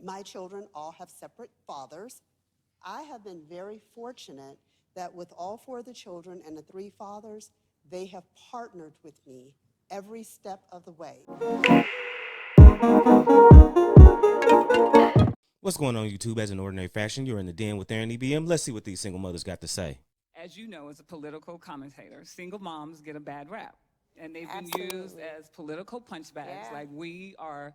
My children all have separate fathers. I have been very fortunate that with all four of the children and the three fathers, they have partnered with me every step of the way. What's going on, YouTube? As an ordinary fashion, you're in the den with Aaron EBM. Let's see what these single mothers got to say. As you know, as a political commentator, single moms get a bad rap. And they've been used as political punchbags, like we are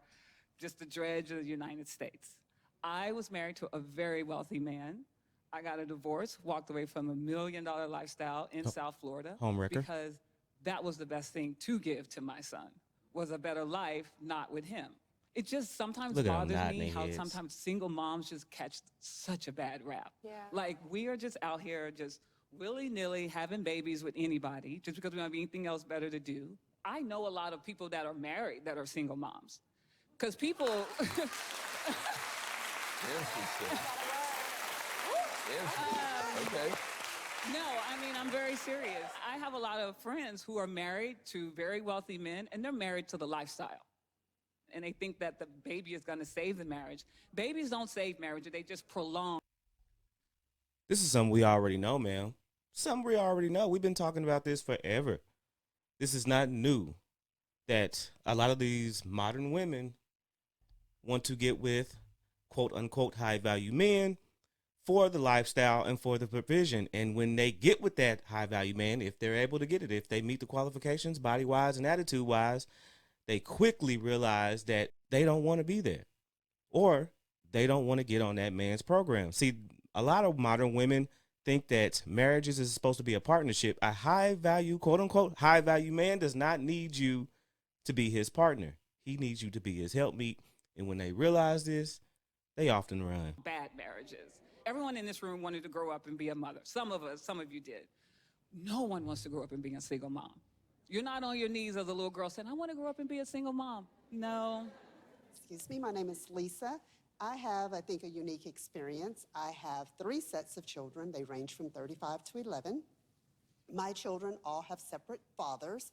just the dredge of the United States. I was married to a very wealthy man. I got a divorce, walked away from $1 million lifestyle in South Florida. Homewrecker. Because that was the best thing to give to my son, was a better life, not with him. It just sometimes bothers me how sometimes single moms just catch such a bad rap. Yeah. Like, we are just out here just willy-nilly having babies with anybody just because we don't have anything else better to do. I know a lot of people that are married that are single moms. Because people... Okay. No, I mean, I'm very serious. I have a lot of friends who are married to very wealthy men, and they're married to the lifestyle. And they think that the baby is going to save the marriage. Babies don't save marriage, they just prolong. This is something we already know, man. Something we already know. We've been talking about this forever. This is not new, that a lot of these modern women want to get with quote-unquote high-value men for the lifestyle and for the provision. And when they get with that high-value man, if they're able to get it, if they meet the qualifications body-wise and attitude-wise, they quickly realize that they don't want to be there, or they don't want to get on that man's program. See, a lot of modern women think that marriages is supposed to be a partnership. A high-value, quote-unquote, high-value man does not need you to be his partner. He needs you to be his helpmeet. And when they realize this, they often run. Bad marriages. Everyone in this room wanted to grow up and be a mother. Some of you did. No one wants to grow up and be a single mom. You're not on your knees as a little girl saying, I want to grow up and be a single mom. No. Excuse me, my name is Lisa. I have, I think, a unique experience. I have 3 sets of children. They range from 35 to 11. My children all have separate fathers.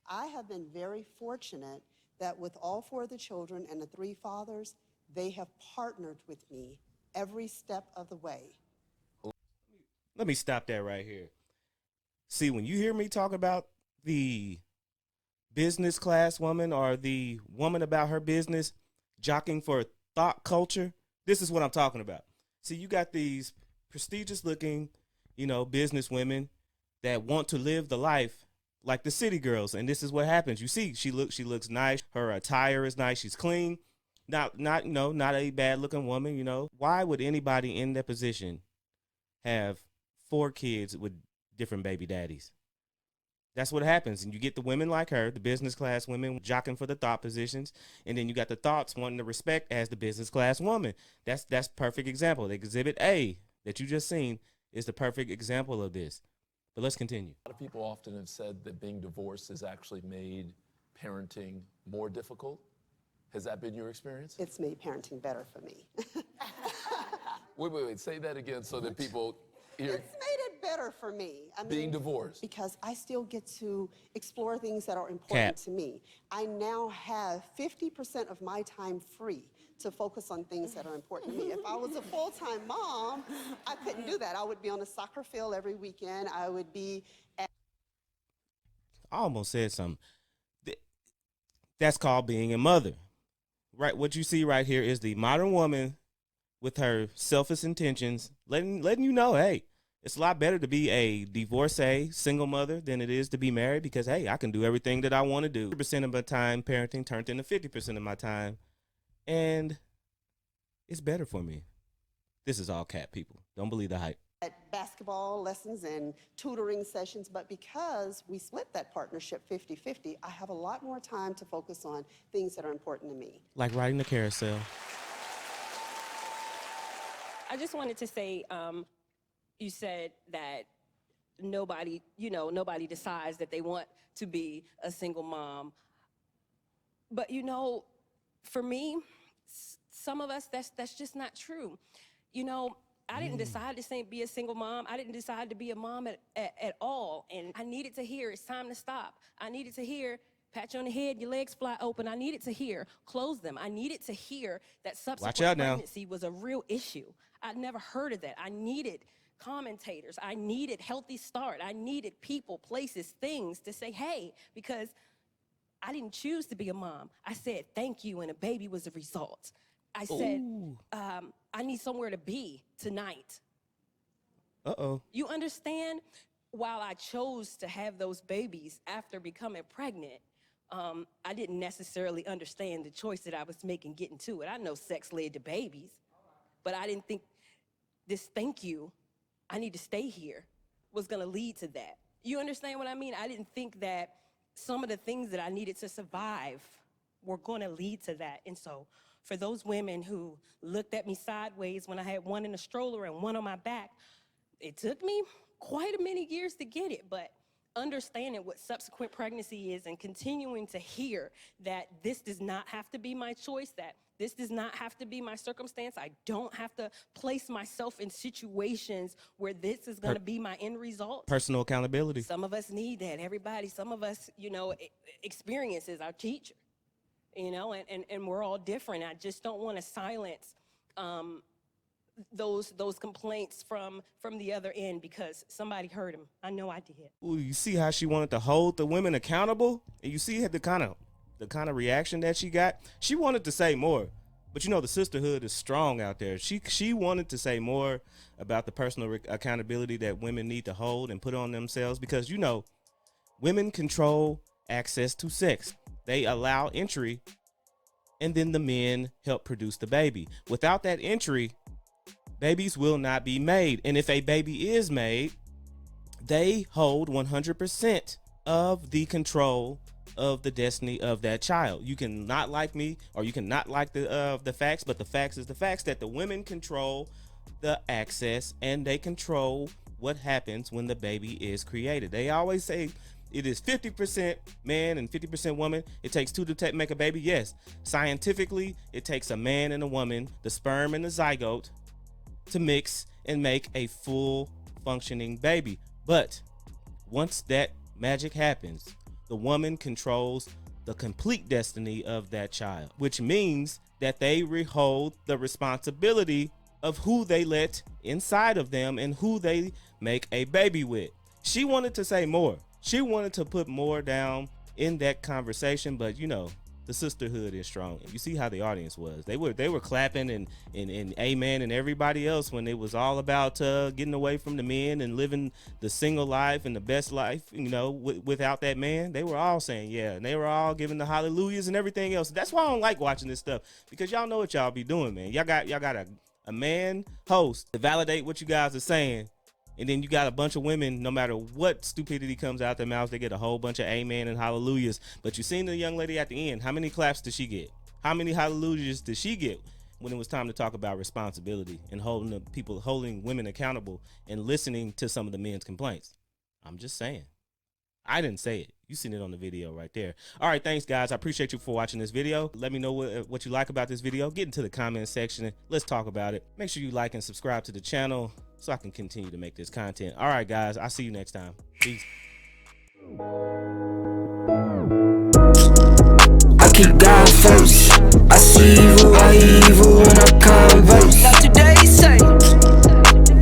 I have been very fortunate that with all 4 of the children and the 3 fathers, they have partnered with me every step of the way. Let me stop that right here. See, when you hear me talk about the business class woman or the woman about her business jockeying for thought culture, this is what I'm talking about. See, you got these prestigious looking, business women that want to live the life like the city girls. And this is what happens. You see, she looks nice. Her attire is nice. She's clean. Not a bad looking woman, Why would anybody in that position have 4 kids with different baby daddies? That's what happens. And you get the women like her, the business class women jockeying for the thought positions. And then you got the thoughts wanting to respect as the business class woman. That's perfect example. The exhibit A that you just seen is the perfect example of this. But let's continue. A lot of people often have said that being divorced has actually made parenting more difficult. Has that been your experience? It's made parenting better for me. Wait. Say that again so that people hear. It's made it better for me. I mean, being divorced. Because I still get to explore things that are important to me. I now have 50% of my time free to focus on things that are important to me. If I was a full-time mom, I couldn't do that. I would be on a soccer field every weekend. I would be at... I almost said something. That's called being a mother. Right, what you see right here is the modern woman with her selfish intentions, letting you know, hey, it's a lot better to be a divorcee, single mother than it is to be married because, hey, I can do everything that I want to do. 50% of my time parenting turned into 50% of my time, and it's better for me. This is all cat, people. Don't believe the hype. At basketball lessons and tutoring sessions, but because we split that partnership 50-50, I have a lot more time to focus on things that are important to me. Like riding the carousel. I just wanted to say, you said that nobody decides that they want to be a single mom. But for me, some of us, that's just not true. I didn't decide to be a single mom. I didn't decide to be a mom at all. And I needed to hear it's time to stop. I needed to hear pat you on the head, your legs fly open. I needed to hear, close them. I needed to hear that subsequent pregnancy was a real issue. I'd never heard of that. I needed commentators. I needed Healthy Start. I needed people, places, things to say, hey, because I didn't choose to be a mom. I said, thank you, and a baby was a result. I said, I need somewhere to be tonight. Uh-oh. You understand? While I chose to have those babies after becoming pregnant, I didn't necessarily understand the choice that I was making getting to it. I know sex led to babies, but I didn't think this thank you, I need to stay here, was gonna lead to that. You understand what I mean? I didn't think that some of the things that I needed to survive were gonna lead to that. And so for those women who looked at me sideways when I had one in a stroller and one on my back, it took me quite a many years to get it, but understanding what subsequent pregnancy is and continuing to hear that this does not have to be my choice, that this does not have to be my circumstance. I don't have to place myself in situations where this is going to be my end result. Personal accountability. Some of us need that. Everybody, some of us, you know, experience is our teacher, you know, and we're all different. I just don't want to silence those complaints from the other end because somebody heard him. I know I did. Ooh, you see how she wanted to hold the women accountable, and you see the kind of reaction that she got. She wanted to say more, but you know the sisterhood is strong out there. She wanted to say more about the personal accountability that women need to hold and put on themselves because you know women control access to sex. They allow entry, and then the men help produce the baby. Without that entry, babies will not be made. And if a baby is made, they hold 100% of the control of the destiny of that child. You can not like me or you can not like the facts, but the facts is the facts that the women control the access and they control what happens when the baby is created. They always say it is 50% man and 50% woman. It takes two to make a baby. Yes, scientifically, it takes a man and a woman, the sperm and the zygote, to mix and make a full functioning baby. But once that magic happens, the woman controls the complete destiny of that child, which means that they hold the responsibility of who they let inside of them and who they make a baby with. She wanted to say more. She wanted to put more down in that conversation, but you know, the sisterhood is strong. You see how the audience was. They were clapping and amen and everybody else when it was all about getting away from the men and living the single life and the best life, you know, without that man. They were all saying yeah, and they were all giving the hallelujahs and everything else. That's why I don't like watching this stuff, because y'all know what y'all be doing, man. Y'all got a man host to validate what you guys are saying. And then you got a bunch of women, no matter what stupidity comes out their mouths, they get a whole bunch of amen and hallelujahs. But you seen the young lady at the end. How many claps did she get? How many hallelujahs did she get when it was time to talk about responsibility and holding women accountable and listening to some of the men's complaints? I'm just saying. I didn't say it. You seen it on the video right there. All right, thanks, guys. I appreciate you for watching this video. Let me know what you like about this video. Get into the comment section. Let's talk about it. Make sure you like and subscribe to the channel so I can continue to make this content. All right, guys. I'll see you next time. Peace. I keep God first. I see evil when I converse. Not today, say.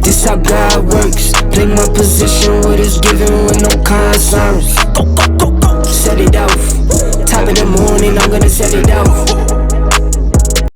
This how God works. Play my position, what is given with no concerns. Go. Set it off. Top of the morning, I'm gonna set it off.